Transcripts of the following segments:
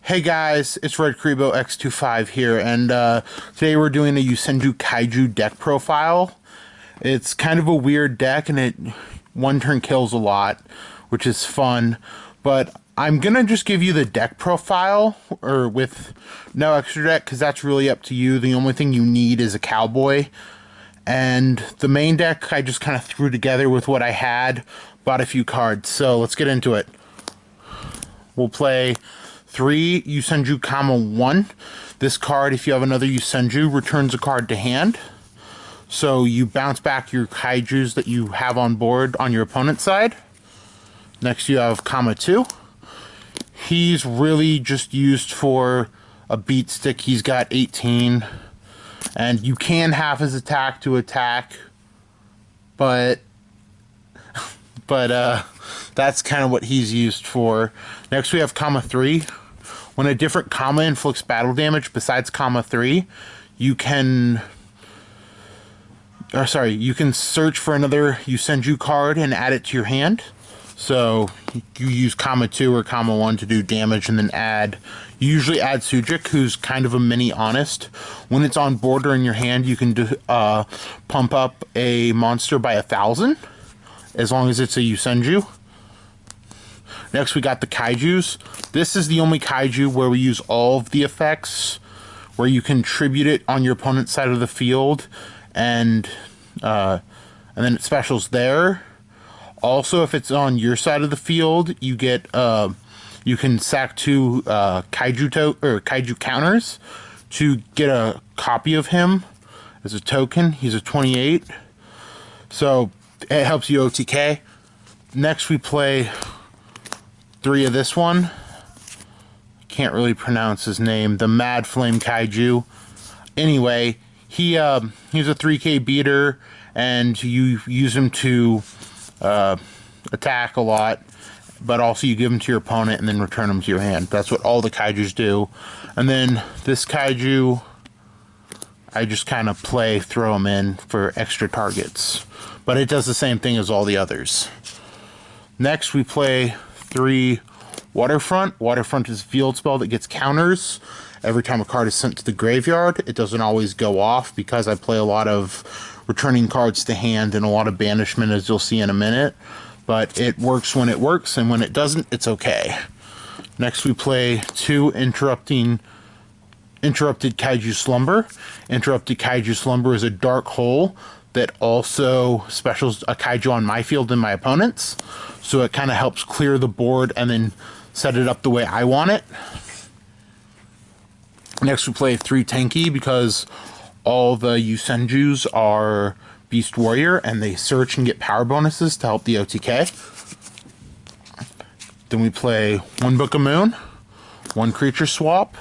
Hey guys, it's Red Karibo X25 here, and today we're doing a yosenju kaiju deck profile. It's kind of a weird deck, and it one turn kills a lot, which is fun. But I'm gonna just give you the deck profile, or with no extra deck, because that's really up to you. The only thing you need is a cowboy, and the main deck I just kind of threw together with what I had, bought a few cards. So let's get into it. We'll play 3 yosenju, 1. This card, if you have another yosenju, returns a card to hand. So you bounce back your kaijus that you have on board on your opponent's side. Next you have 2. He's really just used for a beat stick. He's got 18. And you can half his attack to attack. But that's kind of what he's used for. Next we have 3. When a different comma inflicts battle damage besides 3, you can search for another yosenju card and add it to your hand. So you use 2 or 1 to do damage, and then you usually add Sujik, who's kind of a mini honest. When it's on board or in your hand, you can pump up a monster by 1,000, as long as it's a yosenju. Next we got the kaijus. This is the only kaiju where we use all of the effects, where you can tribute it on your opponent's side of the field, and then it specials there. Also, if it's on your side of the field, you get you can sack 2 kaiju counters to get a copy of him as a token. He's a 28, so it helps you OTK. Next we play 3 of this one. Can't really pronounce his name. The Mad Flame Kaiju. Anyway, he's a 3k beater, and you use him to attack a lot, but also you give him to your opponent and then return him to your hand. That's what all the kaijus do. And then this kaiju, I just kind of throw him in for extra targets, but it does the same thing as all the others. Next we play 3 Waterfront. Waterfront is a field spell that gets counters every time a card is sent to the graveyard. It doesn't always go off because I play a lot of returning cards to hand and a lot of banishment, as you'll see in a minute. But it works when it works, and when it doesn't, it's okay. Next we play 2 Interrupted Kaiju Slumber. Interrupted Kaiju Slumber is a dark hole that also specials a kaiju on my field and my opponent's. So it kind of helps clear the board and then set it up the way I want it. Next we play 3 Tenki, because all the yosenjus are Beast Warrior, and they search and get power bonuses to help the OTK. Then we play 1 Book of Moon, 1 Creature Swap.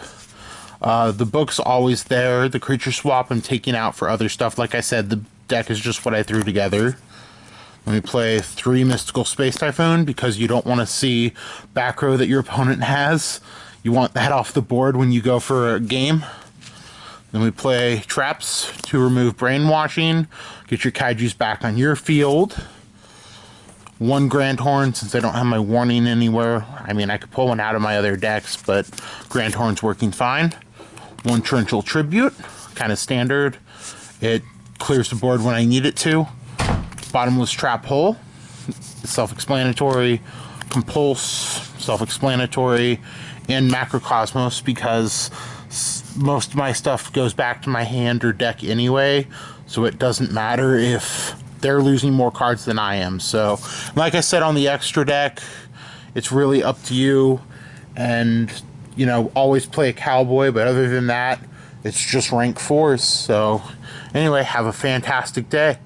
The book's always there. The creature swap I'm taking out for other stuff. Like I said, the deck is just what I threw together. Then we play 3 Mystical Space Typhoon, because you don't want to see back row that your opponent has. You want that off the board when you go for a game. Then we play Traps to remove Brainwashing, get your kaijus back on your field. 1 Grand Horn, since I don't have my warning anywhere. I mean, I could pull one out of my other decks, but Grand Horn's working fine. 1 Torrential Tribute, kind of standard. It clears the board when I need it to. Bottomless Trap Hole, self-explanatory. Compulse, self-explanatory. And Macrocosmos, because most of my stuff goes back to my hand or deck anyway, so it doesn't matter if they're losing more cards than I am. So, like I said on the extra deck, it's really up to you, and, you know, always play a cowboy, but other than that, it's just rank 4s. So, anyway, have a fantastic day.